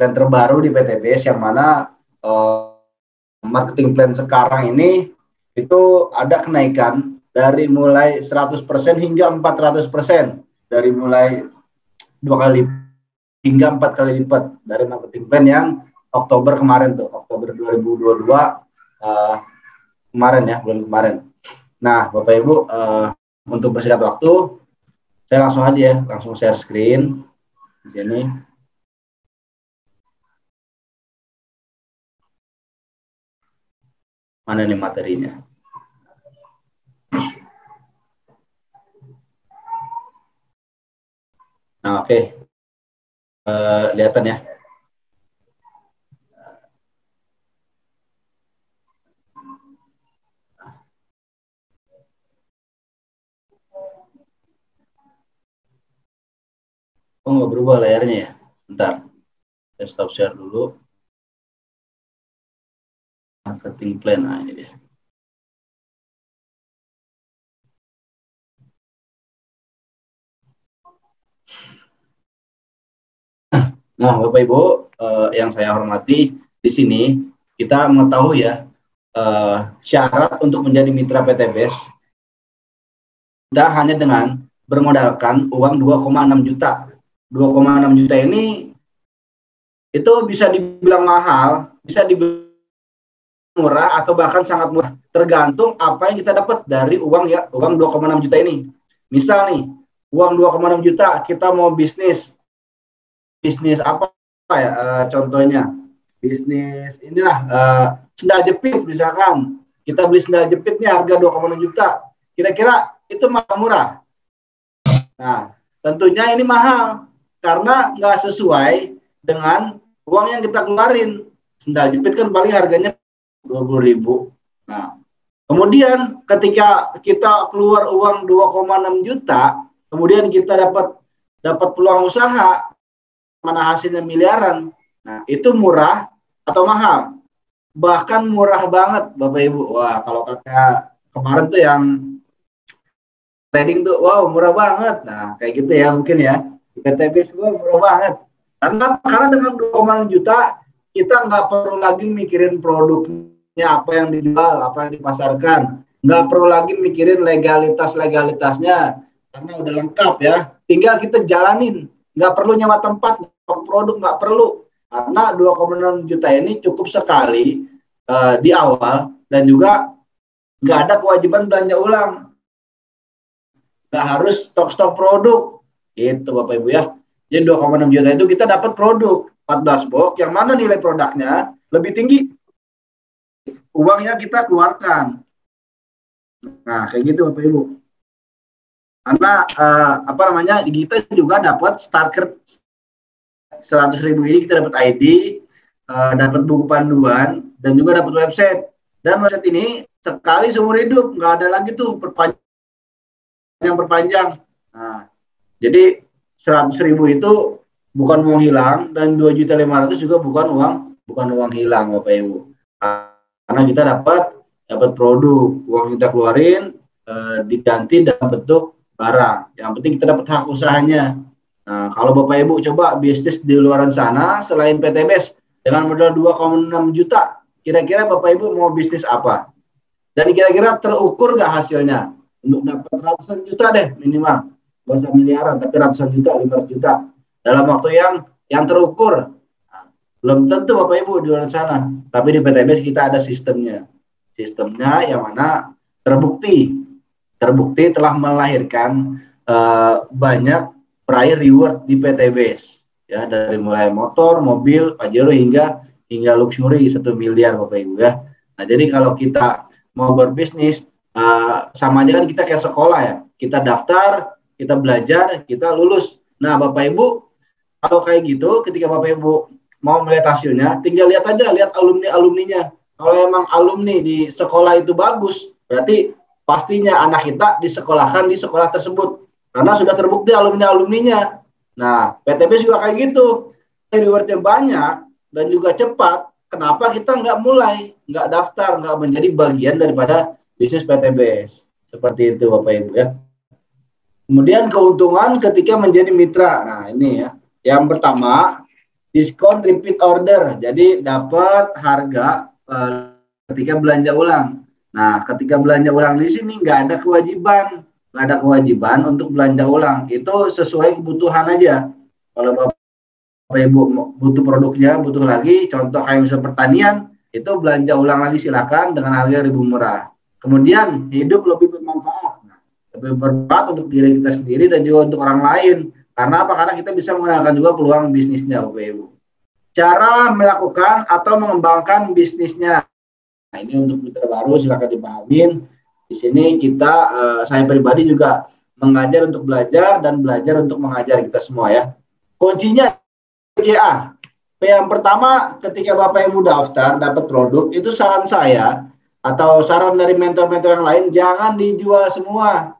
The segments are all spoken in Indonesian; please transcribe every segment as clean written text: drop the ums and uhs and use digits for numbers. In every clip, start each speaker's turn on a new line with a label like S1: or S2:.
S1: plan terbaru di PTBS, yang mana marketing plan sekarang ini itu ada kenaikan dari mulai 100% hingga 400%, dari mulai 2 kali hingga 4 kali lipat dari marketing plan yang Oktober kemarin tuh, Oktober 2022 kemarin ya, bulan kemarin. Nah, Bapak Ibu, untuk bersingkat waktu, saya langsung aja ya, langsung share screen di sini. Mana nih materinya? Nah, oke. Lihatan ya. Oh, nggak berubah layarnya ya? Bentar. Saya stop share dulu. Marketing plan, nah ini dia. Nah, Bapak Ibu, yang saya hormati, di sini kita mengetahui ya, syarat untuk menjadi mitra PTBS, kita hanya dengan bermodalkan uang 2,6 juta. 2,6 juta ini itu bisa dibilang mahal, bisa dibilang murah, atau bahkan sangat murah, tergantung apa yang kita dapat dari uang 2,6 juta ini. Misal nih, uang 2,6 juta kita mau bisnis apa ya, contohnya bisnis inilah, sendal jepit misalkan. Kita beli sendal jepit nih harga 2,6 juta, kira-kira itu murah? Nah, tentunya ini mahal karena nggak sesuai dengan uang yang kita keluarin. Sendal jepit kan paling harganya 20.000. Nah, kemudian ketika kita keluar uang 2,6 juta, kemudian kita dapat peluang usaha, mana hasilnya miliaran. Nah, itu murah atau mahal? Bahkan murah banget, Bapak Ibu. Wah, kalau kata kemarin tuh yang trading tuh, wow, murah banget. Nah, kayak gitu ya mungkin ya. PTBS gue murah banget. Karena dengan 2,6 juta, kita nggak perlu lagi mikirin produknya, apa yang dijual, apa yang dipasarkan. Nggak perlu lagi mikirin legalitasnya. Karena udah lengkap ya. Tinggal kita jalanin. Nggak perlu nyewa tempat, produk nggak perlu. Karena 2,6 juta ini cukup sekali di awal, dan juga nggak ada kewajiban belanja ulang. Nggak harus stok produk. Itu Bapak Ibu ya. Jadi 2,6 juta itu kita dapat produk 14 box, yang mana nilai produknya lebih tinggi uangnya kita keluarkan. Nah, kayak gitu Bapak Ibu. Karena kita juga dapat starter 100.000 ini, kita dapat ID, dapat buku panduan, dan juga dapat website. Dan website ini sekali seumur hidup, nggak ada lagi tuh perpanjang. Nah, jadi 100.000 itu bukan uang hilang, dan 2.500.000 juga bukan uang hilang Bapak Ibu. Karena kita dapat produk, uang kita keluarin diganti dalam bentuk barang. Yang penting kita dapat hak usahanya. Nah, kalau Bapak Ibu coba bisnis di luar sana selain PTBS dengan modal 2,6 juta, kira-kira Bapak Ibu mau bisnis apa? Dan kira-kira terukur nggak hasilnya? Untuk dapat ratusan juta deh minimal, nggak usah miliaran, tapi ratusan juta, 500 juta dalam waktu yang terukur. Nah, belum tentu Bapak Ibu di luar sana, tapi di PTBS kita ada sistemnya yang mana terbukti telah melahirkan banyak peraih reward di PTBS ya, dari mulai motor, mobil, Pajero hingga luxury 1 miliar Bapak Ibu ya. Nah, jadi kalau kita mau berbisnis, sama aja kan kita kayak sekolah ya, kita daftar, kita belajar, kita lulus. Nah Bapak Ibu, kalau kayak gitu, ketika Bapak Ibu mau melihat hasilnya, tinggal lihat alumninya. Kalau emang alumni di sekolah itu bagus, berarti pastinya anak kita disekolahkan di sekolah tersebut, karena sudah terbukti alumninya. Nah, PTBS juga kayak gitu, rewardnya banyak dan juga cepat. Kenapa kita nggak daftar, nggak menjadi bagian daripada bisnis PTBS? Seperti itu Bapak Ibu ya. Kemudian keuntungan ketika menjadi mitra. Nah, ini ya. Yang pertama, diskon repeat order. Jadi dapat harga ketika belanja ulang. Nah, ketika belanja ulang di sini nggak ada kewajiban untuk belanja ulang. Itu sesuai kebutuhan aja. Kalau Bapak Ibu butuh produknya, butuh lagi, contoh kayak misal pertanian, itu belanja ulang lagi silakan dengan harga ribu murah. Kemudian hidup lebih bermanfaat. Lebih bermanfaat untuk diri kita sendiri dan juga untuk orang lain. Karena apa? Karena kita bisa menggunakan juga peluang bisnisnya, Bapak Ibu. Cara melakukan atau mengembangkan bisnisnya. Nah, ini untuk mitra baru silakan dipahamin. Di sini kita, saya pribadi juga mengajar untuk belajar dan belajar untuk mengajar kita semua ya. Kuncinya PCA. P yang pertama, ketika Bapak Ibu daftar dapat produk, itu saran saya atau saran dari mentor-mentor yang lain, jangan dijual semua.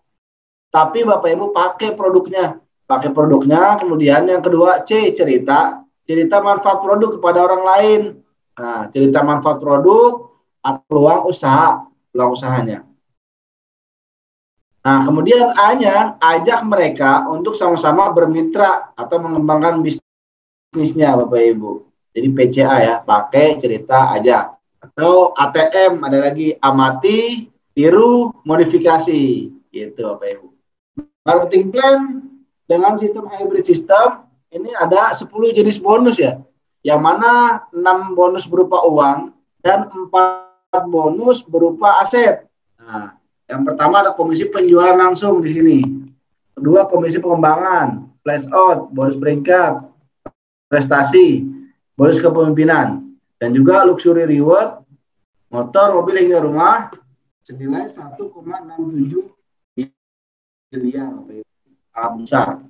S1: Tapi Bapak Ibu pakai produknya. Pakai produknya, kemudian yang kedua C, cerita manfaat produk kepada orang lain. Nah, cerita manfaat produk atau peluang usahanya. Nah, kemudian A-nya, ajak mereka untuk sama-sama bermitra atau mengembangkan bisnisnya, Bapak Ibu. Jadi PCA ya, pakai, cerita, ajak. Atau ATM, ada lagi amati, tiru, modifikasi. Gitu, Bapak Ibu. Marketing plan dengan sistem hybrid system, ini ada 10 jenis bonus ya. Yang mana 6 bonus berupa uang dan 4 bonus berupa aset. Nah, yang pertama ada komisi penjualan langsung di sini. Kedua, komisi pengembangan, flash out, bonus peringkat, prestasi, bonus kepemimpinan, dan juga luxury reward, motor, mobil hingga rumah senilai 1,67 miliar. Sangat besar.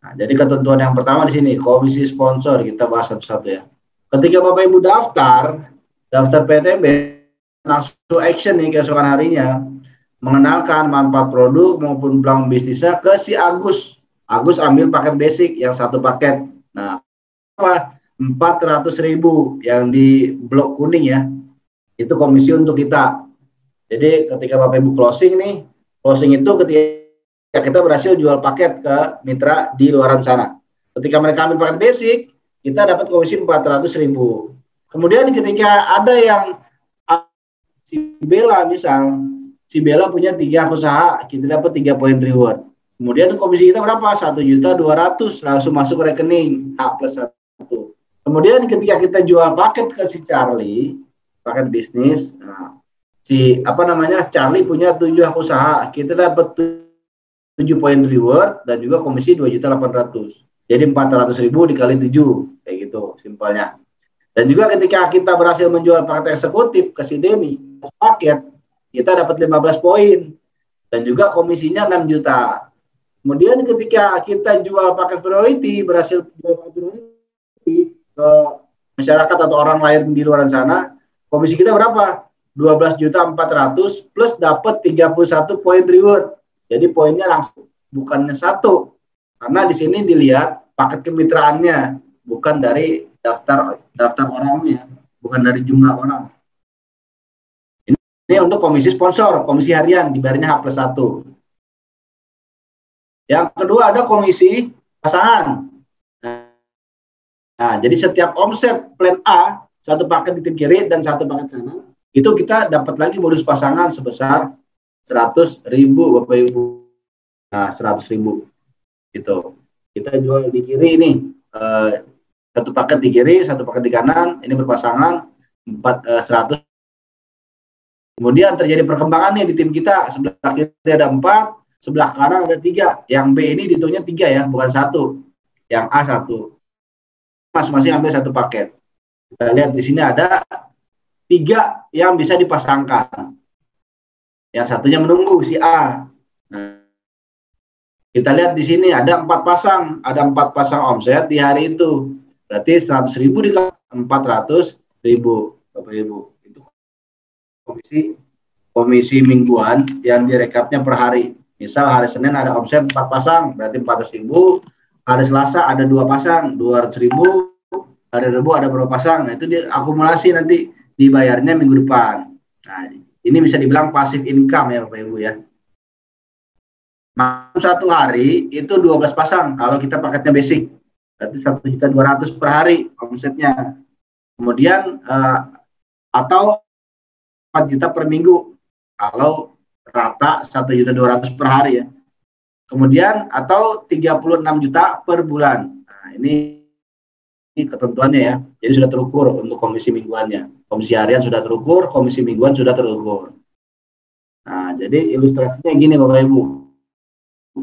S1: Nah, jadi ketentuan yang pertama di sini komisi sponsor, kita bahas satu-satu ya. Ketika Bapak Ibu daftar PTB, langsung action nih keesokan harinya, mengenalkan manfaat produk maupun peluang bisnisnya ke si Agus. Agus ambil paket basic yang satu paket. Nah, apa? 400.000 yang di blok kuning ya. Itu komisi untuk kita. Jadi ketika Bapak Ibu closing nih, closing itu ketika kita berhasil jual paket ke mitra di luaran sana. Ketika mereka ambil paket basic, kita dapat komisi 400.000. Kemudian ketika ada yang si Bella misal, si Bella punya 3 usaha, kita dapat 3 poin reward. Kemudian komisi kita berapa? 1.200.000 langsung masuk ke rekening H+1. Kemudian ketika kita jual paket ke si Charlie, paket bisnis, nah, Charlie punya 7 usaha, kita dapat 7 poin reward dan juga komisi 2.800.000. Jadi 400.000 dikali 7, kayak gitu simpelnya. Dan juga ketika kita berhasil menjual paket eksekutif ke si Denny, paket, kita dapat 15 poin. Dan juga komisinya 6 juta. Kemudian ketika kita jual paket priority, berhasil jual paket priority ke masyarakat atau orang lain di luar sana, komisi kita berapa? 12.400.000 plus dapat 31 poin reward. Jadi poinnya langsung, bukannya 1. Karena di sini dilihat paket kemitraannya, bukan dari daftar orangnya, bukan dari jumlah orang. Ini untuk komisi sponsor, komisi harian dibayarnya H+1. Yang kedua ada komisi pasangan. Nah, jadi setiap omset plan A, satu paket di tim kiri dan satu paket kanan, itu kita dapat lagi bonus pasangan sebesar 100.000 Bapak Ibu. Nah, 100.000 gitu. Kita jual di kiri ini. Satu paket di kiri, satu paket di kanan, ini berpasangan 100. Kemudian terjadi perkembangan nih di tim kita, sebelah kiri ada 4, sebelah kanan ada 3. Yang B ini dihitungnya 3 ya, bukan 1. Yang A 1. Masing-masing ambil satu paket. Kita lihat di sini ada 3 yang bisa dipasangkan. Yang satunya menunggu si A. Nah, kita lihat di sini ada 4 pasang, ada 4 pasang omset di hari itu. Berarti 100.000 dikali 400.000 Bapak Ibu. Itu komisi mingguan yang direkapnya per hari. Misal hari Senin ada omset 4 pasang, berarti 400.000. Hari Selasa ada 2 pasang, 200.000. Hari Rabu ada berapa pasang? Nah, itu diakumulasi nanti dibayarnya minggu depan. Nah, ini bisa dibilang passive income ya Bapak Ibu ya. Satu hari itu 12 pasang kalau kita paketnya basic. berarti 1.200.000 per hari omsetnya. Kemudian atau 4 juta per minggu kalau rata 1.200.000 per hari ya. Kemudian atau 36 juta per bulan. Nah, ini ketentuannya ya. Jadi sudah terukur untuk komisi mingguannya. Komisi harian sudah terukur, komisi mingguan sudah terukur. Nah, jadi ilustrasinya gini Bapak Ibu.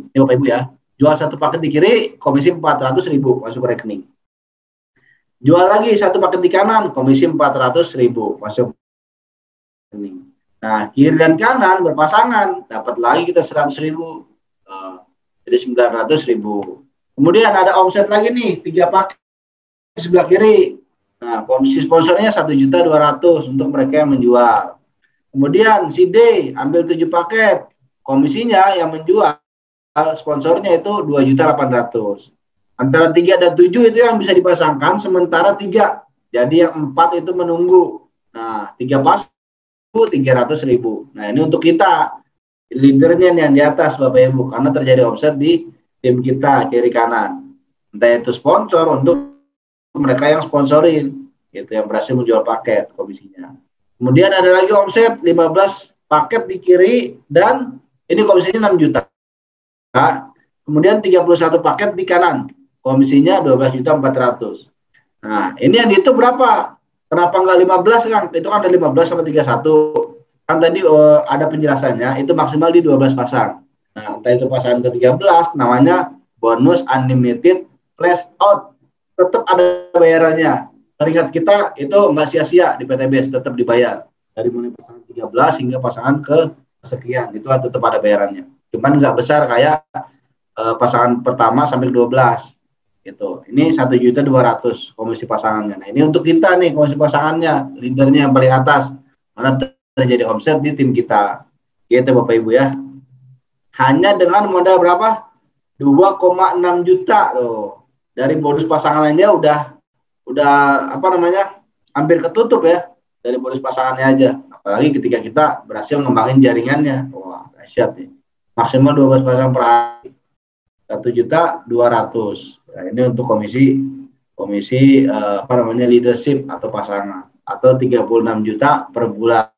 S1: Ini Bapak Ibu ya. Jual satu paket di kiri, komisi 400.000 masuk ke rekening. Jual lagi satu paket di kanan, komisi 400.000 masuk ke rekening. Nah, kiri dan kanan berpasangan, dapat lagi kita 100.000. Jadi 900.000. Kemudian ada omset lagi nih, 3 paket di sebelah kiri. Nah, komisi sponsornya 1.200.000 untuk mereka yang menjual. Kemudian si D ambil 7 paket, komisinya yang menjual sponsornya itu 2.800.000. Antara 3 dan 7 itu yang bisa dipasangkan, sementara 3. Jadi yang 4 itu menunggu. Nah, 3 pasang 300.000. Nah, ini untuk kita leadernya nih yang di atas Bapak Ibu, karena terjadi offset di tim kita kiri kanan. Entah itu sponsor untuk mereka yang sponsorin, gitu, yang berhasil menjual paket komisinya. Kemudian ada lagi omset 15 paket di kiri dan ini komisinya 6 juta. Kemudian 31 paket di kanan, komisinya 12.400.000. Nah, ini yang dihitung berapa? Kenapa enggak 15 Kang? Itu kan ada 15 sama 31. Kan tadi ada penjelasannya, itu maksimal di 12 pasang. Nah, entah itu pasangan ke-13, namanya bonus unlimited flash out. Tetap ada bayarannya. Teringat kita itu nggak sia-sia di PTBS, tetap dibayar. Dari mulai pasangan 13 hingga pasangan ke sekian, itu tetap ada bayarannya. Cuman nggak besar kayak pasangan pertama sampai 12. Gitu. Ini 1.200.000 komisi pasangannya. Nah, ini untuk kita nih komisi pasangannya, leadernya yang paling atas. Mana terjadi omset di tim kita. Gitu Bapak Ibu ya. Hanya dengan modal berapa? 2,6 juta loh. Dari bonus pasangan aja udah apa namanya? Hampir ketutup ya dari bonus pasangannya aja. Apalagi ketika kita berhasil ngembangin jaringannya. Wah, dahsyat nih. Maksimal 12 pasang per hari. 1.200.000. Nah, ini untuk komisi apa namanya leadership atau pasangan atau 36 juta per bulan.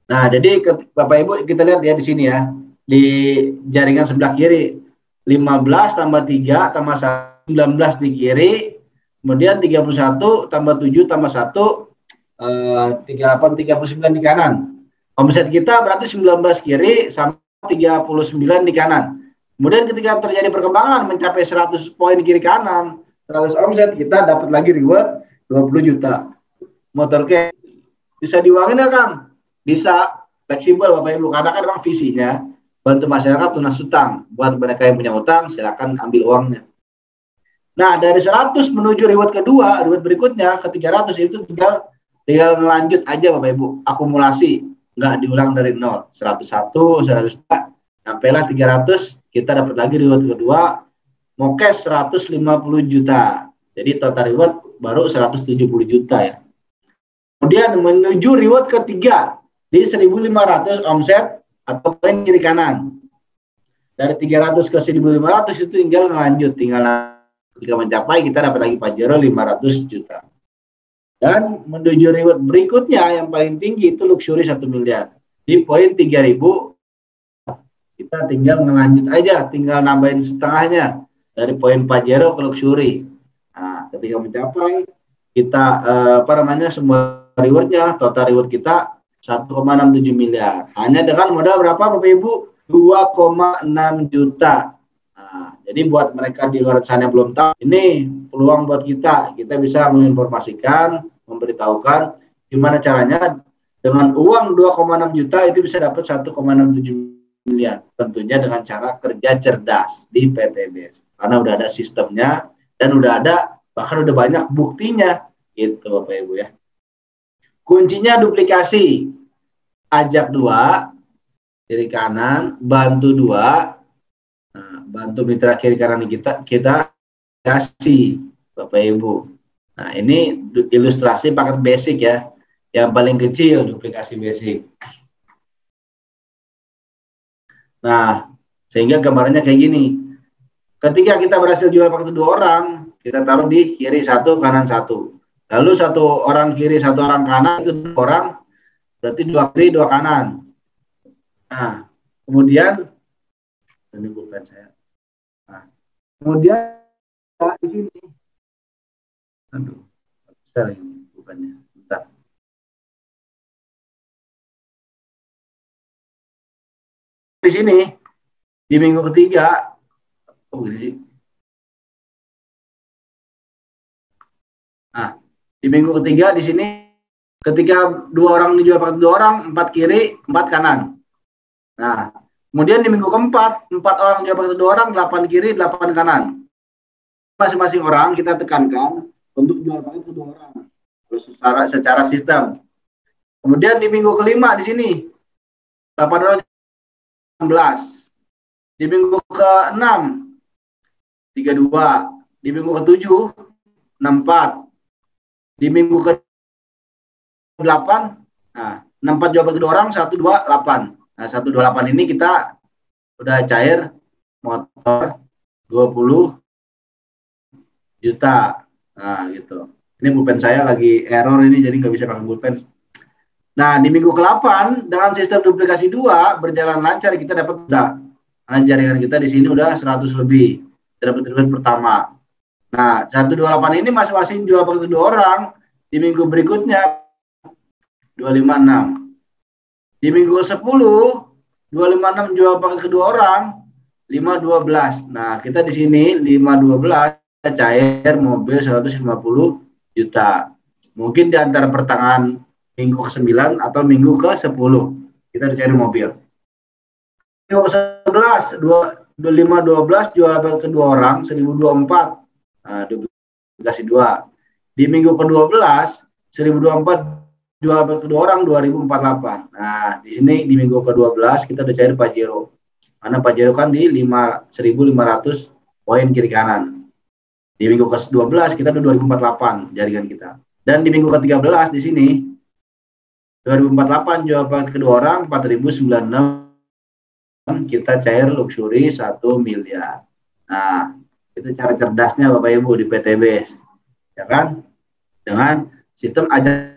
S1: Nah, jadi Bapak Ibu kita lihat ya di sini ya. Di jaringan sebelah kiri 15 tambah 3 tambah 19 di kiri, kemudian 31 tambah 7 tambah 1 38 39 di kanan. Omset kita berarti 19 kiri sama 39 di kanan. Kemudian ketika terjadi perkembangan mencapai 100 poin kiri kanan, 100 omset, kita dapat lagi reward 20 juta. Motor cash bisa diuangin ya Kang? Bisa, fleksibel Bapak Ibu, karena kan memang visinya bantu masyarakat lunas utang. Buat mereka yang punya utang, silakan ambil uangnya. Nah, dari 100 menuju reward kedua, reward berikutnya ke 300 itu tinggal lanjut aja Bapak Ibu, akumulasi, nggak diulang dari 0. 101, 102, sampailah 300, kita dapat lagi reward kedua, mau cash 150 juta. Jadi total reward baru 170 juta ya. Kemudian menuju reward ketiga di 1.500 omset atau poin kiri kanan. Dari 300 ke 1.500 itu tinggal lanjut, jika mencapai kita dapat lagi pajero 500 juta. Dan menuju reward berikutnya yang paling tinggi itu luxury 1 miliar. Di poin 3.000 kita tinggal melanjut aja, tinggal nambahin setengahnya dari poin pajero ke luxury. Nah, ketika mencapai kita apa namanya semua rewardnya, total reward kita 1,67 miliar. Hanya dengan modal berapa Bapak Ibu? 2,6 juta. Nah, jadi buat mereka di luar sana belum tahu, ini peluang buat kita. Kita bisa menginformasikan, memberitahukan gimana caranya dengan uang 2,6 juta itu bisa dapat 1,67 miliar. Tentunya dengan cara kerja cerdas di PTBS. Karena udah ada sistemnya dan udah ada, bahkan udah banyak buktinya. Gitu Bapak Ibu ya. Kuncinya duplikasi. Ajak 2 kiri kanan, bantu 2. Nah, bantu mitra kiri kanan kita kasih Bapak Ibu. Nah, ini ilustrasi paket basic ya. Yang paling kecil duplikasi basic. Nah, sehingga gambarannya kayak gini. Ketika kita berhasil jual paket 2 orang, kita taruh di kiri 1, kanan 1. Lalu 1 orang kiri, 1 orang kanan, itu 2 orang, berarti 2 kiri, 2 kanan. Nah, kemudian, ini bukan saya. Nah, kemudian di sini, aduh, bisa ini bukannya, bentar. Di sini, di minggu ketiga, nah, di minggu ketiga di sini ketika 2 orang dijual paket 2 orang, 4 kiri, 4 kanan. Nah, kemudian di minggu keempat, 4 orang dijual paket 2 orang, 8 kiri, 8 kanan. Masing-masing orang kita tekankan untuk jual paket ke 2 orang secara sistem. Kemudian di minggu kelima di sini 8 orang 16. Di minggu ke-6 32, di minggu ke-7 64. Di minggu ke-8, nah 64 jual paket 2 orang, 128. Nah 128 ini kita udah cair motor 20 juta. Nah gitu. Ini pulpen saya lagi error ini, jadi nggak bisa pakai pulpen. Nah di minggu ke-8 dengan sistem duplikasi 2 berjalan lancar, kita dapat juta. Nah jaringan kita di sini udah 100 lebih. Kita dapat duit pertama. Nah 128 ini masing-masing jual paket 2 orang. Di minggu berikutnya 256. Di minggu 10 256 jual paket ke 2 orang, 512. Nah, kita di sini 512 cair mobil 150 juta. Mungkin di antara pertengahan minggu ke-9 atau minggu ke-10 kita udah cair mobil. Minggu ke-11 512 jual paket ke 2 orang 1024. Nah, duplikasi 2. Di minggu ke-12 1024 jual paket ke 2 orang 2048. Nah, di sini di minggu ke-12 kita udah cair Pajero. Karena Pajero kan di 1500 poin kiri kanan. Di minggu ke-12 kita udah 2048 jaringan kita. Dan di minggu ke-13 di sini 2048 jual paket ke 2 orang 4096 kita cair luxury 1 miliar. Nah, itu cara cerdasnya Bapak Ibu di PTBS. Ya kan? Dengan sistem ajak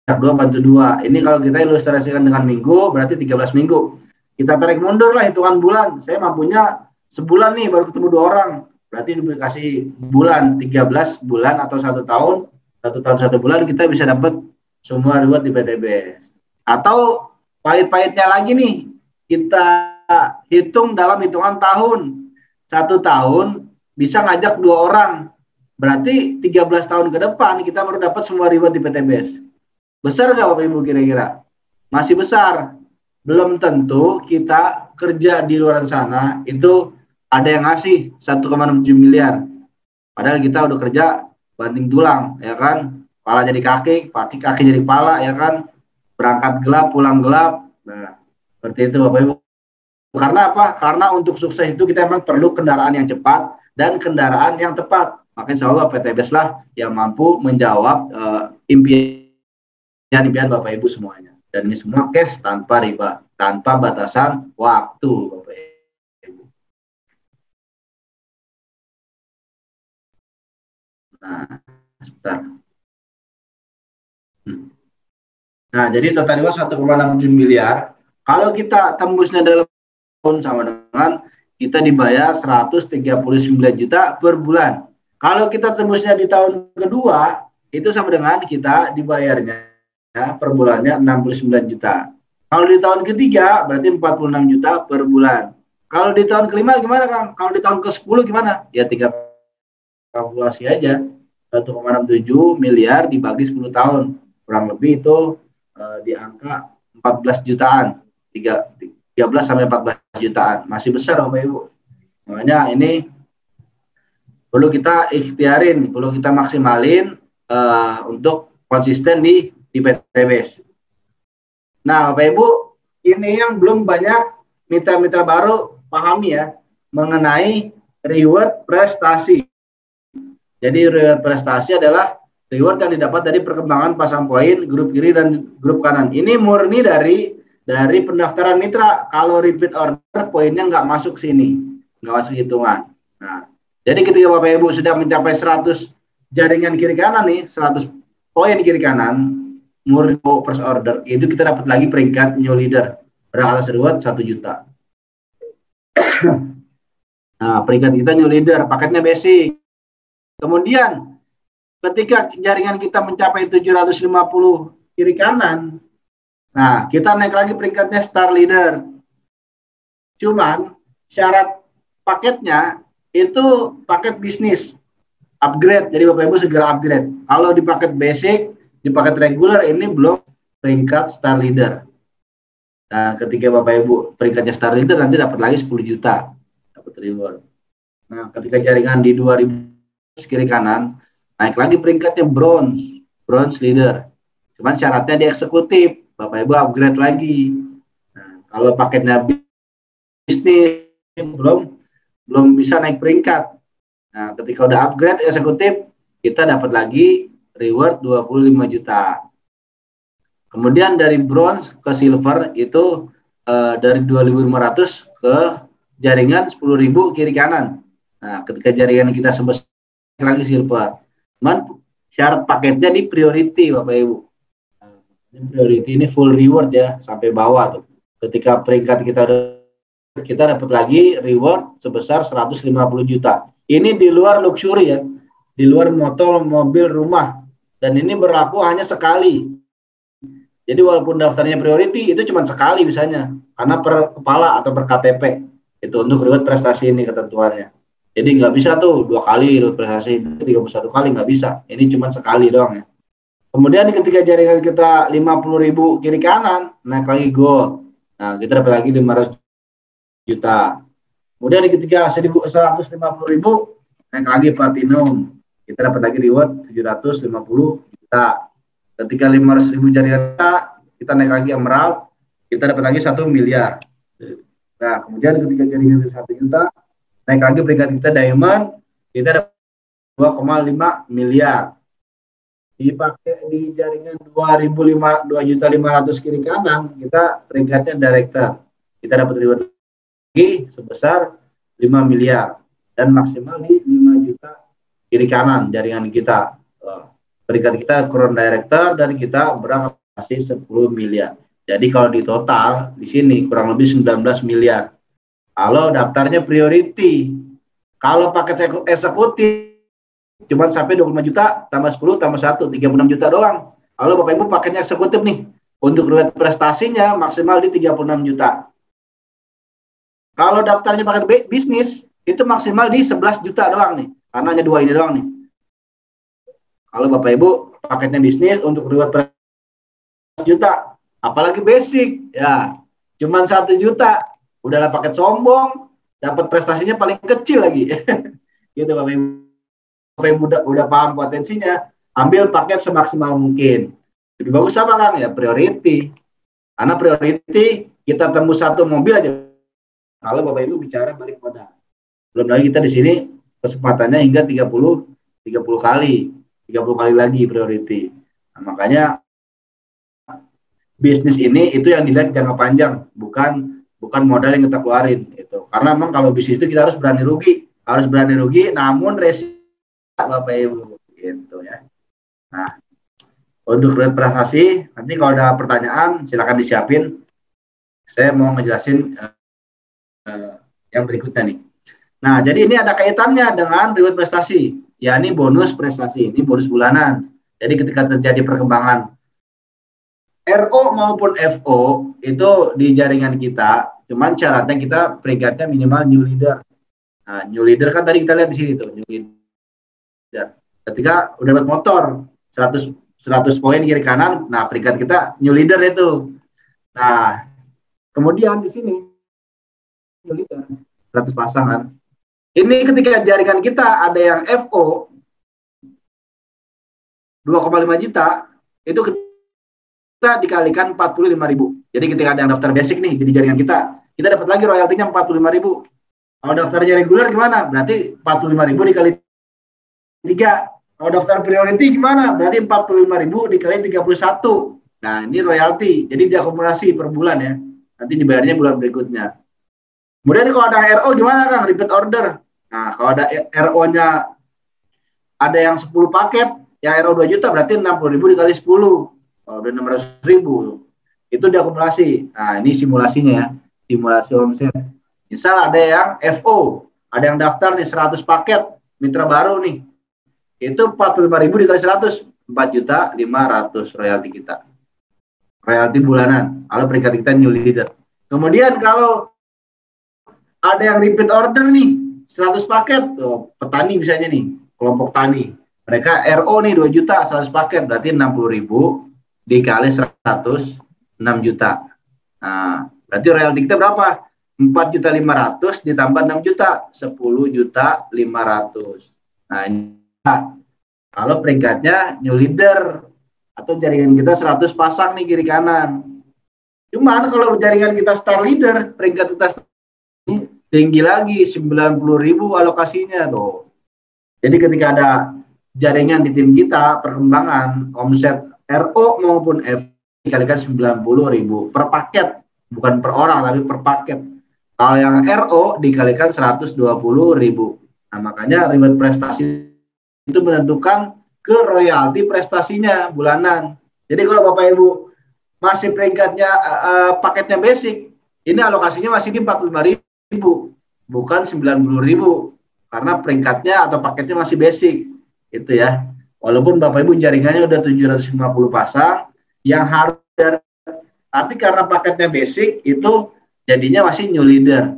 S1: 2 bantu 2. Ini kalau kita ilustrasikan dengan minggu, berarti 13 minggu. Kita tarik mundur lah hitungan bulan. Saya mampunya sebulan nih baru ketemu 2 orang. Berarti duplikasi bulan, 13 bulan atau 1 tahun. 1 tahun 1 bulan kita bisa dapat semua reward di PTBS. Atau pahit-pahitnya lagi nih, kita hitung dalam hitungan tahun. 1 tahun bisa ngajak 2 orang. Berarti 13 tahun ke depan kita baru dapat semua reward di PTBS. Besar nggak Bapak Ibu kira-kira? Masih besar. Belum tentu kita kerja di luar sana itu ada yang ngasih 1,67 miliar. Padahal kita udah kerja banting tulang, ya kan? Kepala jadi kaki jadi kepala, ya kan? Berangkat gelap, pulang gelap. Nah, seperti itu Bapak Ibu. Karena apa? Karena untuk sukses itu kita memang perlu kendaraan yang cepat dan kendaraan yang tepat. Maka insya Allah PTBS lah yang mampu menjawab impian Bapak Ibu semuanya. Dan ini semua cash tanpa riba, tanpa batasan waktu Bapak Ibu. Nah, sebentar. Nah, jadi total riba 1,67 miliar. Kalau kita tembusnya dalam tahun sama dengan kita dibayar 139 juta per bulan. Kalau kita tembusnya di tahun kedua, itu sama dengan kita dibayarnya per bulannya 69 juta. Kalau di tahun ketiga, berarti 46 juta per bulan. Kalau di tahun kelima gimana, Kang? Kalau di tahun ke-10 gimana? Ya tinggal kalkulasi aja. 1,67 miliar dibagi 10 tahun. Kurang lebih itu di angka 14 jutaan. 13 sampai 14 jutaan. Masih besar Bapak Ibu. Makanya ini perlu kita ikhtiarin, perlu kita maksimalin untuk konsisten di PTBS. Nah, Bapak Ibu, ini yang belum banyak mitra-mitra baru pahami ya mengenai reward prestasi. Jadi reward prestasi adalah reward yang didapat dari perkembangan pasang poin grup kiri dan grup kanan. Ini murni dari pendaftaran mitra. Kalau repeat order poinnya nggak masuk sini, nggak masuk hitungan. Nah, jadi ketika Bapak Ibu sudah mencapai 100 jaringan kiri kanan nih, 100 poin kiri kanan, first order, itu kita dapat lagi peringkat new leader. Pada atas reward 1 juta. Nah, peringkat kita new leader, paketnya basic. Kemudian, ketika jaringan kita mencapai 750 kiri kanan, nah, kita naik lagi peringkatnya star leader. Cuman, syarat paketnya itu paket bisnis. Upgrade, jadi Bapak Ibu segera upgrade. Kalau di paket basic, di paket regular ini belum peringkat star leader. Nah, ketika Bapak Ibu peringkatnya star leader nanti dapat lagi 10 juta dapat reward. Nah, ketika jaringan di 2000 kiri kanan, naik lagi peringkatnya bronze leader. Cuman syaratnya di eksekutif, Bapak Ibu upgrade lagi. Nah, kalau paketnya bisnis belum bisa naik peringkat. Nah, ketika udah upgrade eksekutif, kita dapat lagi reward 25 juta. Kemudian dari bronze ke silver itu dari 2.500 ke jaringan 10.000 kiri kanan. Nah, ketika jaringan kita sebesar lagi silver. Cuman syarat paketnya di priority Bapak Ibu. Ini priority ini full reward ya, sampai bawah tuh. Ketika peringkat kita dapat lagi reward sebesar 150 juta. Ini di luar luxury ya, di luar motor, mobil, rumah. Dan ini berlaku hanya sekali. Jadi walaupun daftarnya priority, itu cuma sekali misalnya. Karena per kepala atau per KTP. Itu untuk reward prestasi ini ketentuannya. Jadi nggak bisa tuh 2 kali reward prestasi, 31 kali nggak bisa. Ini cuma sekali doang ya. Kemudian ketika jaringan kita 50.000 kiri kanan, naik lagi gold. Nah, kita dapat lagi 500 juta. Kemudian ketika 150.000 naik lagi platinum, kita dapat lagi reward 750 juta. Ketika 500.000 jaringan kita naik lagi emerald, kita dapat lagi 1 miliar. Nah, kemudian ketika jaringan 1 juta, naik lagi peringkat kita diamond, kita dapat 2,5 miliar. Dipakai di jaringan 2.500 kiri kanan, kita peringkatnya director. Kita dapat reward sebesar 5 miliar dan maksimal di 5 juta kiri kanan jaringan kita. Peringkat kita crown director dan kita berangkat 10 miliar. Jadi kalau di total di sini kurang lebih 19 miliar. Kalau daftarnya priority. Kalau paket eksekutif cuma sampai 25 juta tambah 10 tambah 1 36 juta doang. Kalau Bapak Ibu paketnya eksekutif nih, untuk reward prestasinya maksimal di 36 juta. Kalau daftarnya paket bisnis, itu maksimal di 11 juta doang nih. Karena hanya 2 ini doang nih. Kalau Bapak Ibu paketnya bisnis untuk reward 11 juta, apalagi basic, ya cuman 1 juta. Udahlah paket sombong, dapat prestasinya paling kecil lagi. Gitu Bapak Ibu. Bapak Ibu udah paham potensinya, ambil paket semaksimal mungkin. Lebih bagus apa Kang? Ya priority. Karena priority kita tembus 1 mobil aja. Kalau Bapak Ibu bicara balik modal. Belum lagi kita di sini kesempatannya hingga 30 kali lagi priority. Nah, makanya bisnis ini itu yang dilihat jangka panjang, bukan modal yang kita keluarin itu. Karena memang kalau bisnis itu kita harus berani rugi, namun resiko Bapak Ibu gitu ya. Nah, untuk reward prestasi nanti kalau ada pertanyaan silakan disiapin. Saya mau ngejelasin yang berikutnya nih. Nah, jadi ini ada kaitannya dengan reward prestasi, yakni bonus prestasi. Ini bonus bulanan. Jadi ketika terjadi perkembangan RO maupun FO itu di jaringan kita, cuman syaratnya kita peringkatnya minimal new leader. Nah, new leader kan tadi kita lihat di sini tuh, new leader. Ketika udah dapat motor 100 poin kiri kanan, nah peringkat kita new leader itu. Nah, kemudian di sini new leader 100 pasangan. Ini ketika jaringan kita ada yang FO 2,5 juta, itu kita dikalikan 45.000. Jadi ketika ada yang daftar basic nih, jadi jaringan kita dapat lagi royaltinya 45.000. Kalau daftarnya reguler gimana? Berarti 45.000 dikali 3. Kalau daftar priority gimana? Berarti 45.000 dikali 31. Nah, ini royalti. Jadi diakumulasi per bulan ya. Nanti dibayarnya bulan berikutnya. Kemudian kalau ada RO gimana Kang? Repeat order. Nah, kalau ada RO-nya ada yang 10 paket, yang RO 2 juta berarti 60.000 dikali 10. Kalau udah 600.000 itu diakumulasi. Nah, ini simulasinya ya. Simulasi omset. Misal ada yang FO, ada yang daftar nih 100 paket mitra baru nih. Itu 45.000 dikali 100, 4.500.000 royalti kita. Royalti bulanan. Kalau peringkat kita new leader. Kemudian kalau ada yang repeat order nih, 100 paket, tuh, petani misalnya nih, kelompok tani. Mereka RO nih 2 juta, 100 paket, berarti 60.000 dikali 100, 6 juta. Nah, berarti royalti kita berapa? 4.500.000 ditambah 6 juta, 10.500.000. Nah, ini kalau peringkatnya new leader atau jaringan kita 100 pasang nih kiri kanan. Cuman kalau jaringan kita star leader, peringkat kita tinggi lagi, 90.000 alokasinya tuh. Jadi ketika ada jaringan di tim kita, perkembangan omset RO maupun F dikalikan 90.000 per paket, bukan per orang tapi per paket. Kalau yang RO dikalikan 120.000. Nah, makanya reward prestasi itu menentukan ke royalti prestasinya bulanan. Jadi kalau Bapak Ibu masih peringkatnya paketnya basic, ini alokasinya masih di 45.000, bukan 90.000, karena peringkatnya atau paketnya masih basic, itu ya. Walaupun Bapak Ibu jaringannya udah 750 pasang, yang harus, tapi karena paketnya basic itu jadinya masih new leader.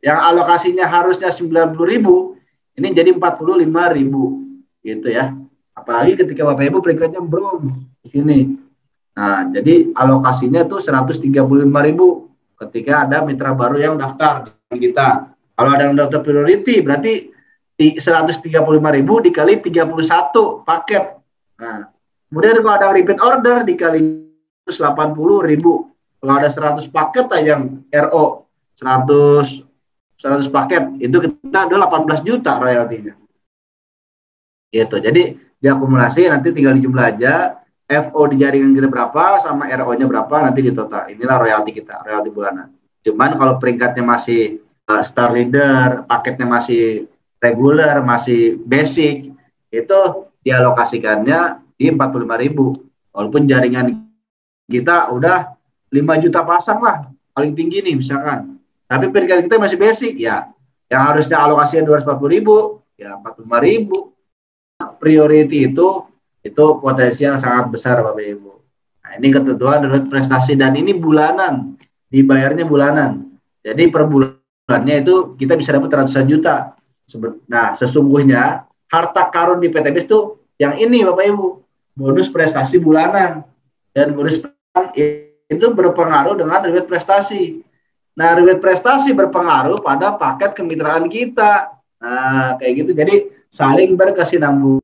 S1: Yang alokasinya harusnya 90.000, ini jadi 45.000, gitu ya. Apalagi ketika Bapak Ibu peringkatnya belum di sini. Nah, jadi alokasinya tuh 135.000 ketika ada mitra baru yang daftar di kita. Kalau ada yang daftar priority berarti 135.000 dikali 31 paket. Nah, kemudian kalau ada repeat order dikali 180.000. Kalau ada 100 paket yang RO 100 paket itu kita ada 18 juta royaltinya. Gitu. Jadi diakumulasi nanti tinggal dijumlah aja. FO di jaringan kita berapa sama RO-nya berapa nanti di total. Inilah royalti kita, royalti bulanan. Cuman kalau peringkatnya masih star leader, paketnya masih regular, masih basic, itu dialokasikannya di 45.000. Walaupun jaringan kita udah 5 juta pasang lah, paling tinggi nih misalkan. Tapi peringkat kita masih basic ya. Yang harusnya alokasinya 240.000, ya 45.000. Priority itu potensi yang sangat besar Bapak Ibu. Nah, ini ketentuan dari prestasi dan ini bulanan, dibayarnya bulanan. Jadi per bulannya itu kita bisa dapat ratusan juta. Nah, sesungguhnya harta karun di PTBS itu yang ini Bapak Ibu, bonus prestasi bulanan. Dan bonus itu berpengaruh dengan reward prestasi. Nah, reward prestasi berpengaruh pada paket kemitraan kita. Nah, kayak gitu. Jadi saling berkesinambungan.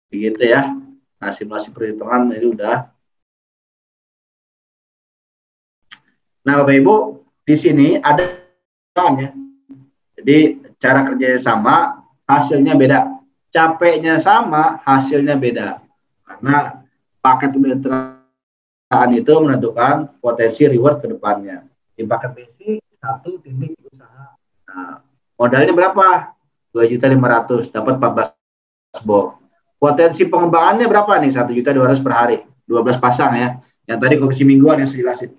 S1: Begitu ya. Nah, simulasi perhitungan ini udah. Nah, Bapak Ibu, di sini ada ya. Jadi cara kerjanya sama, hasilnya beda. Capeknya sama, hasilnya beda. Karena paket kemitraan itu menentukan potensi reward ke depannya. Di paket basic 1 titik usaha. Nah, modalnya berapa? 2.500.000, dapat 14 box. Potensi pengembangannya berapa nih? 1.200.000 per hari, 12 pasang ya. Yang tadi komisi mingguan yang saya jelasin.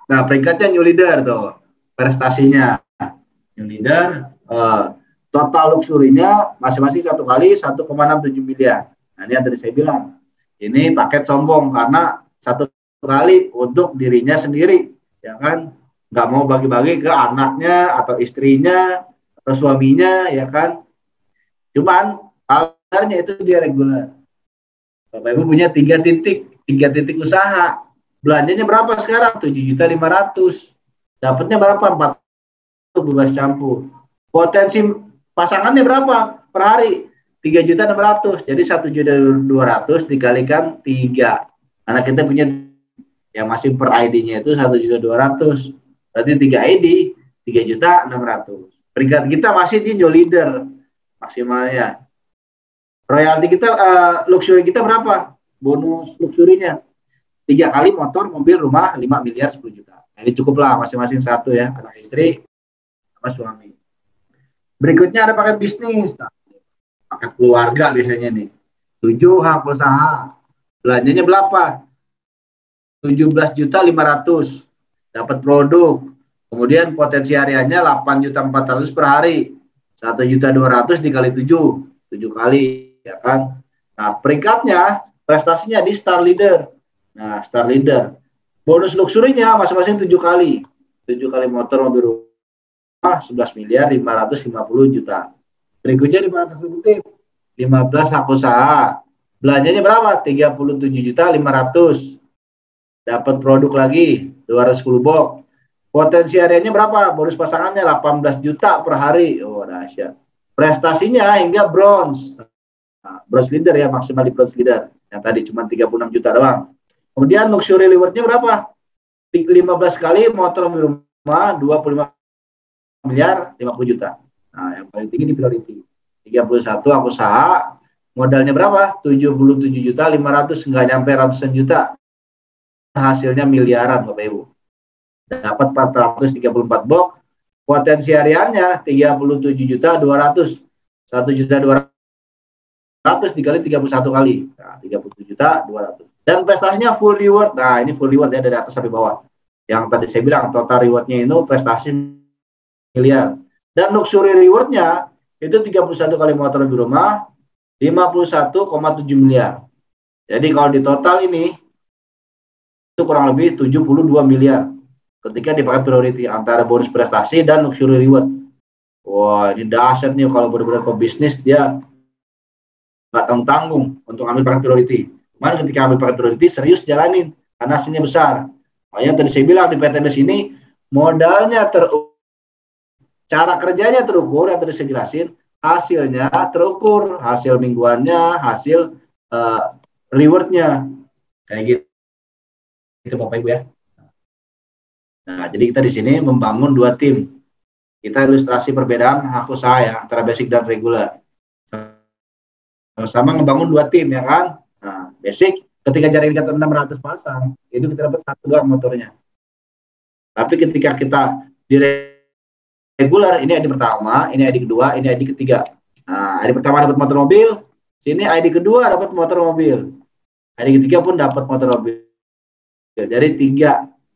S1: Nah, peringkatnya new leader tuh, prestasinya new leader, total luxurinya masing-masing satu kali 1,67 miliar. Nah, ini yang tadi saya bilang. Ini paket sombong karena satu kali untuk dirinya sendiri, ya kan? Nggak mau bagi-bagi ke anaknya atau istrinya atau suaminya, ya kan? Cuman sebenarnya itu dia reguler. Bapak Ibu punya 3 titik usaha. Belanjanya berapa sekarang? 7.500.000. Dapatnya berapa? 4 bebas campur. Potensi pasangannya berapa per hari? 3.600.000. Jadi 1.200.000 dikalikan 3. Karena kita punya yang masih per ID-nya itu 1.200.000. Berarti 3 ID 3.600.000. Peringkat kita masih di new leader maksimalnya. Royalti kita, luxury kita berapa? Bonus luxurinya 3 kali motor, mobil, rumah, 5 miliar 10 juta. Nah, ini cukup lah masing-masing satu ya, anak istri sama suami. Berikutnya ada paket bisnis. Nah, paket keluarga biasanya nih. 7 hak usaha. Belanjanya berapa? 17.500.000. Dapat produk. Kemudian potensi hariannya 8.400.000 per hari. 1.200.000 dikali 7. 7 kali, ya kan? Nah, peringkatnya, prestasinya di Star Leader. Nah, Star Leader. Bonus luxurinya masing-masing 7 kali. 7 kali motor, mobil rumah, 11.550.000.000. Berikutnya di mana eksekutif? 15 hak usaha. Belanjanya berapa? 37.500.000. Dapat produk lagi 210 box. Potensi hariannya berapa? Bonus pasangannya 18 juta per hari. Oh, dahsyat. Prestasinya hingga bronze. Nah, bronze leader ya, maksimal di bronze leader. Yang tadi cuma 36 juta doang. Kemudian luxury rewardnya berapa? 15 kali motor rumah, 25 miliar 50 juta. Nah, yang paling tinggi di priority. 31 aku usaha, modalnya berapa? 77.500.000, nggak nyampe ratusan juta. Hasilnya miliaran, Bapak Ibu. Dapat 434 box, potensi hariannya 37.200.000. 1.200.000 dikali 31 kali. Nah, 37.200.000. Dan prestasinya full reward. Nah, ini full reward ya dari atas sampai bawah. Yang tadi saya bilang total rewardnya itu prestasi miliar. Dan luxury rewardnya itu 31 kali motor di rumah, 51,7 miliar. Jadi kalau di total ini itu kurang lebih 72 miliar ketika dipakai priority antara bonus prestasi dan luxury reward. Wah, ini dahsyat nih kalau benar-benar pebisnis dia nggak tanggung-tanggung untuk ambil paket priority. Cuman ketika ambil paket priority serius jalanin karena hasilnya besar. Makanya tadi saya bilang di PTBS ini modalnya cara kerjanya terukur, yang tadi saya jelasin, hasilnya terukur, hasil mingguannya, hasil rewardnya, kayak gitu Bapak Ibu ya. Nah, jadi kita di sini membangun dua tim. Kita ilustrasi perbedaan hak usaha ya, antara basic dan regular. Sama-sama ngebangun dua tim ya kan. Nah, basic ketika jaring kita 600 pasang, itu kita dapat 1 doang motornya. Tapi ketika kita di regular, ini ID pertama, ini ID kedua, ini ID ketiga. Nah, ID pertama dapat motor mobil, sini ID kedua dapat motor mobil, ID ketiga pun dapat motor mobil. Jadi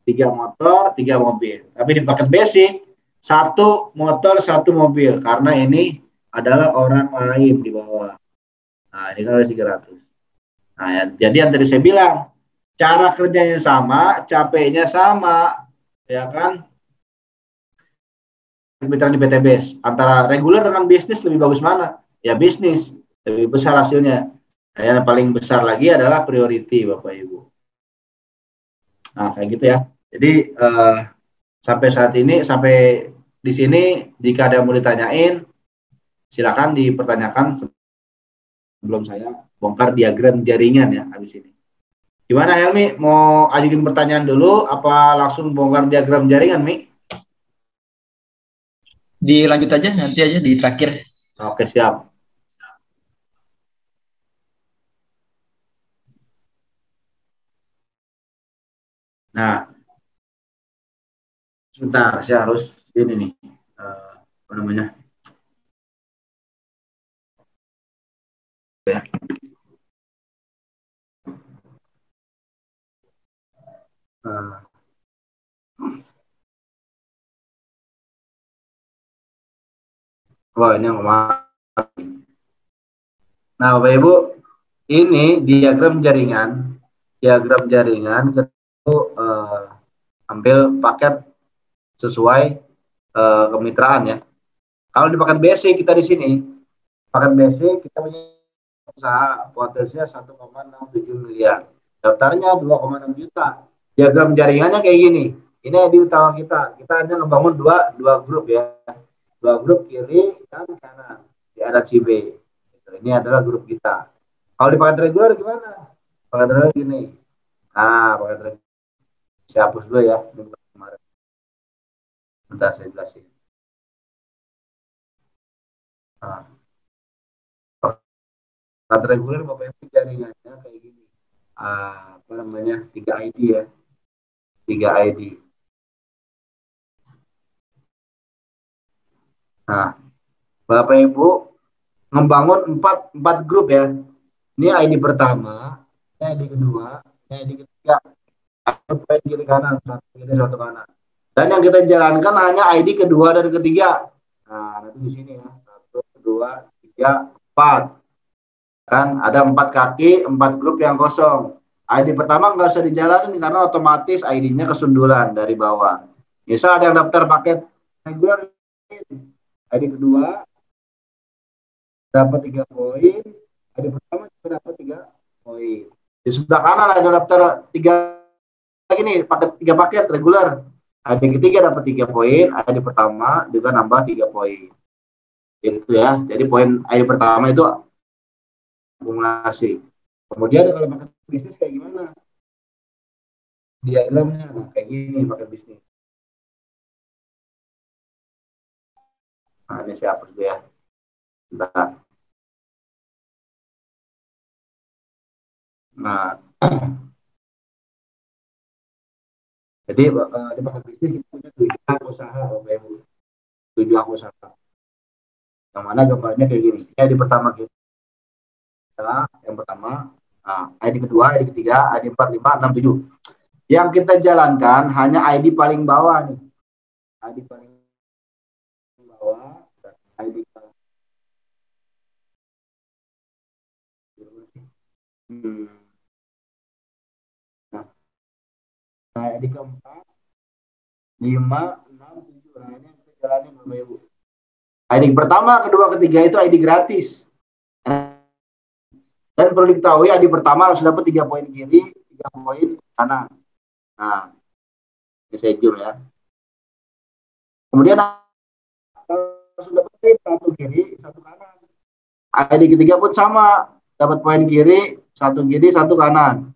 S1: tiga motor, 3 mobil. Tapi di paket basic 1 motor 1 mobil karena ini adalah orang lain di bawah. Nah, ini kan ada 300. Nah, ya, jadi yang tadi saya bilang cara kerjanya sama, capeknya sama, ya kan? Mitra di PTBS antara reguler dengan bisnis lebih bagus mana? Ya bisnis lebih besar hasilnya. Nah, yang paling besar lagi adalah priority Bapak Ibu. Nah kayak gitu ya. Jadi sampai saat ini sampai di sini jika ada yang mau ditanyain silakan dipertanyakan sebelum saya bongkar diagram jaringan ya habis ini. Gimana Helmi, mau ajuin pertanyaan dulu apa langsung bongkar diagram jaringan Mi?
S2: Dilanjut aja nanti aja di terakhir.
S1: Oke siap. Nah, sebentar, saya harus ini nih, apa namanya? Ya. Wah, ini yang kemarin. Nah, Bapak Ibu, ini diagram jaringan. Diagram jaringan itu ambil paket sesuai kemitraan ya. Kalau di paket basic kita di sini, paket basic kita punya usaha potensinya 1,67 miliar. Daftarnya 2,6 juta. Diagram jaringannya kayak gini. Ini di utama kita. Kita hanya ngebangun dua grup ya. 2 grup kiri dan kanan. Di ada CB. Ini adalah grup kita. Kalau di paket reguler gimana? Paket reguler gini. Nah, paket reguler. Saya hapus dulu ya. Kemarin. Bentar saya jelasin. Nah, paket reguler Bapak Ibu jaringannya kayak gini. Apa namanya? 3 ID ya. 3 ID. Nah, Bapak Ibu membangun empat grup ya. Ini ID pertama, ini ID kedua, ini ID ketiga. Ada poin kiri kanan, satu kiri satu kanan. Dan yang kita jalankan hanya ID kedua dan ketiga. Nah, nanti di sini ya. 1, 2, 3, 4. Kan ada 4 kaki, 4 grup yang kosong. ID pertama nggak usah dijalanin karena otomatis ID-nya kesundulan dari bawah. Misal ada yang daftar paket reguler, ID kedua dapat 3 poin, ID pertama juga dapat 3 poin. Di sebelah kanan ada daftar 3 lagi nih, paket 3 paket reguler. ID ketiga dapat 3 poin, ID pertama juga nambah 3 poin. Itu ya. Jadi poin ID pertama itu akumulasi. Kemudian kalau paket bisnis kayak gimana? Diagramnya kayak gini paket bisnis. Nah, ini siapa dulu ya? Bentar. Nah, jadi di paket bisnis kita punya 7 usaha, Bapak Ibu. 7 usaha. Yang mana gambarnya kayak gini. Ini ID pertama kita. Yang pertama, ID kedua, ID ketiga, ID 4, 5, 6, 7. Yang kita jalankan hanya ID paling bawah nih. ID paling bawah, ID Nah, ID keempat, 5, 6, 7. Nah, ini yang kita jalanin Bapak Ibu. ID pertama, kedua, ketiga itu ID gratis. Dan perlu diketahui ID pertama harus dapat 3 poin kiri, 3 poin kanan. Nah, ini saya zoom ya. Kemudian harus dapat 1 kiri, 1 kanan. ID ketiga pun sama, dapat poin kiri, 1 kiri, 1 kanan.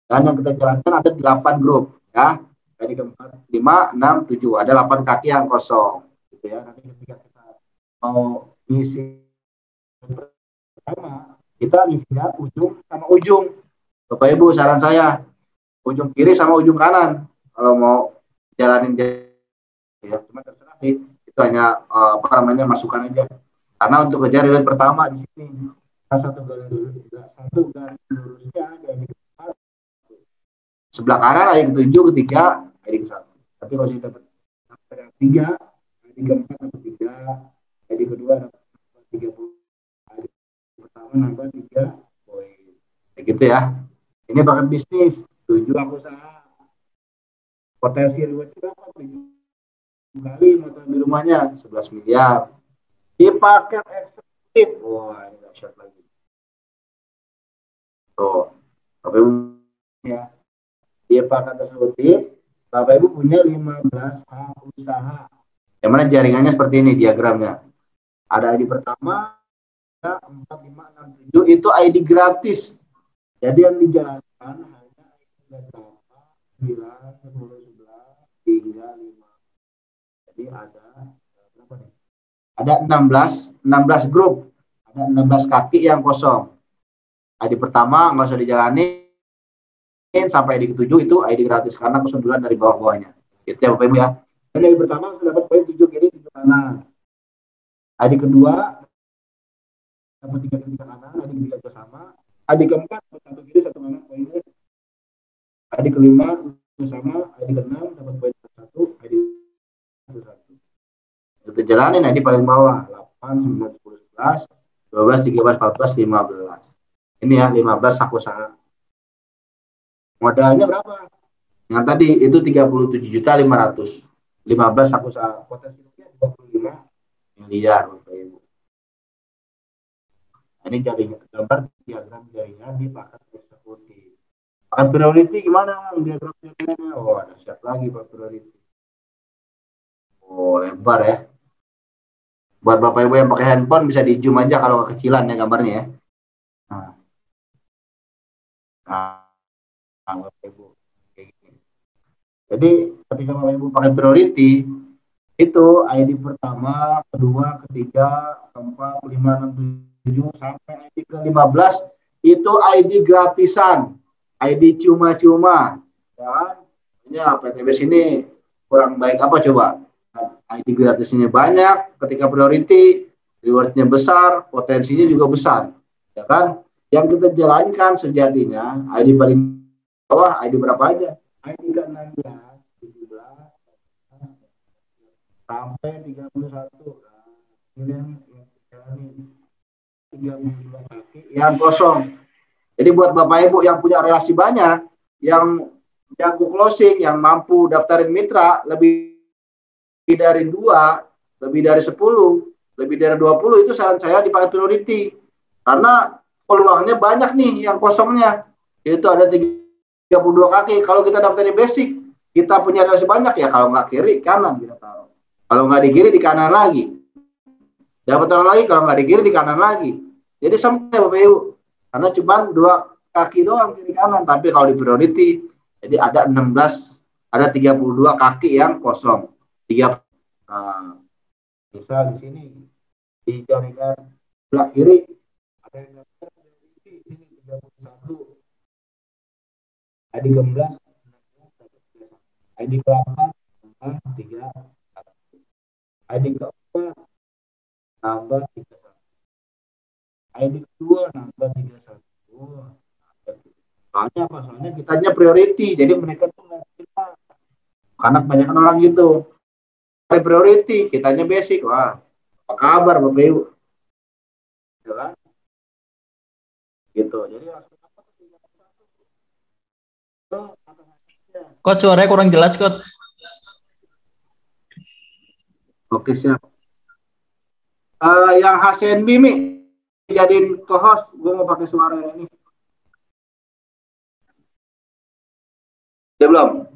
S1: Dan yang kita jalankan ada 8 grup ya. ID keempat, 5, 6, 7. Ada 8 kaki yang kosong. Gitu ya. Nanti ketika kita mau isi pertama, kita isinya ujung sama ujung. Bapak Ibu, saran saya ujung kiri sama ujung kanan kalau mau jalanin ya, cuma terserah sih, itu hanya masukan aja. Karena untuk kejar riwayat pertama di sini satu garis lurusnya dari sebelah kanan ada ke-7, ketiga ada ke-1. Tapi kalau sudah dapat yang 3, ada ke-4 dapat 3, ada kedua dapat 3 poin, ada pertama nambah 3 poin. Begitu ya. Ini paket bisnis 7 usaha. Potensi riwayat berapa? 7 kali motor di rumahnya 11 miliar. Di paket eksekutif, wah ini dahsyat lagi. Tuh, Bapak Ibu ya. Di paket eksekutif, Bapak Ibu punya 15 usaha. Yang mana jaringannya seperti ini diagramnya. Ada ID pertama, 4, 5, 6, 7 itu ID gratis. Jadi yang dijalankan hanya ID pertama, 9, 10, 11, 3, 5. Jadi ada berapa nih? Ada 16 grup. Ada 16 kaki yang kosong. ID pertama nggak usah dijalanin sampai ID ke-7 itu ID gratis karena kesundulan dari bawah-bawahnya. Itu ya Bapak Ibu ya. Dan ID pertama sudah dapat poin 7 kiri 7 kanan. ID kedua dapat 3 kiri 3 kanan, ID ketiga juga sama. ID keempat 1 kiri 1 kanan poinnya. ID kelima sama, ID keenam dapat poin 1, ID 1. Kita jalanin ID paling bawah 8, 9, 10, 11, 12, 13, 14, 15. Ini ya 15 hak usaha. Modalnya berapa? Yang tadi itu 37.500.000. 15 hak usaha. Potensinya 25 miliar Bapak Ibu. Ini jaringan gambar diagram jaringan di paket eksekutif. Paket priority gimana diagram jaringannya? Oh, ada siap lagi Pak priority. Oh, lebar ya. Buat Bapak Ibu yang pakai handphone bisa di zoom aja kalau kekecilan ya gambarnya ya. Bapak Ibu. Jadi ketika Bapak Ibu pakai priority itu ID pertama, kedua, ketiga, keempat, 5, 6, 7 sampai ID ke-15 itu ID gratisan, ID cuma-cuma. Ya, PTBS ini kurang baik apa coba? ID gratisnya banyak, ketika priority, rewardnya besar, potensinya juga besar, ya kan? Yang kita jalankan sejatinya ID paling bawah, ID berapa aja? ID ke-16, 17, sampai 31. Ini yang jalani 32 kaki yang kosong. Jadi buat Bapak Ibu yang punya relasi banyak, yang jago closing, yang mampu daftarin mitra lebih dari 2, lebih dari 10, lebih dari 20, itu saran saya dipakai priority. Karena peluangnya banyak nih yang kosongnya. Itu ada 32 kaki. Kalau kita daftarin basic, kita punya relasi banyak ya, kalau nggak kiri, kanan kita taruh. Kalau nggak di kiri, di kanan lagi. Dapat orang lagi, kalau nggak di kiri, di kanan lagi. Jadi sampai Bapak Ibu. Karena cuma 2 kaki doang kiri kanan. Tapi kalau di priority, jadi ada 16, ada 32 kaki yang kosong. 3. Nah, bisa di sini di jaringan sebelah kiri ada yang di sini 31. ID ke-11, ID ke-8 3, ID ke-4 nambah 3, ID kedua nambah 31. Soalnya apa? Soalnya kitanya priority, jadi mereka tuh nggak kita. Karena kebanyakan orang gitu. Priority, kitanya basic. Wah, apa kabar Bapak Ibu? Gitu. Gitu. Jadi
S2: Coach, suaranya kurang jelas, Coach.
S1: oke, siap. Yang HCNB nih jadiin co-host, gue mau pakai suara ini. Dia belum?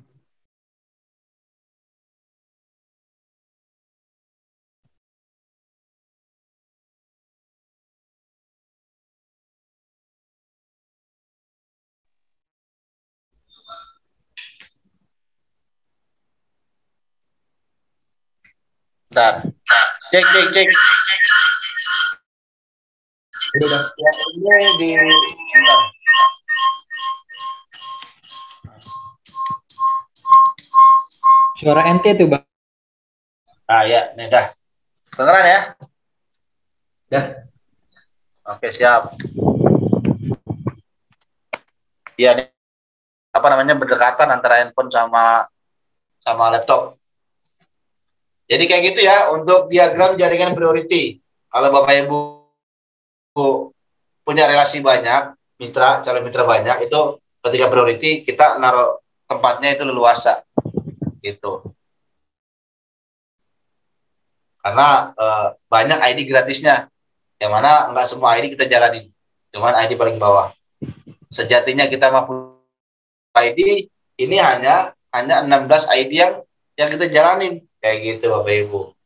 S3: Bentar. Cek. Udah ini di bentar.
S2: Suara ente tuh, Bang.
S3: Ah ya, nih dah. Beneran ya?
S2: Dah.
S3: Oke, siap. Iya nih. Apa namanya, berdekatan antara handphone sama laptop. Jadi kayak gitu ya untuk diagram jaringan priority. Kalau Bapak Ibu punya relasi banyak, calon mitra banyak, itu ketika priority kita naruh tempatnya itu leluasa gitu. Karena banyak ID gratisnya, yang mana nggak semua ID kita jalanin, cuman ID paling bawah. Sejatinya kita mampu ID ini hanya 16 ID yang kita jalanin, kayak gitu Bapak Ibu.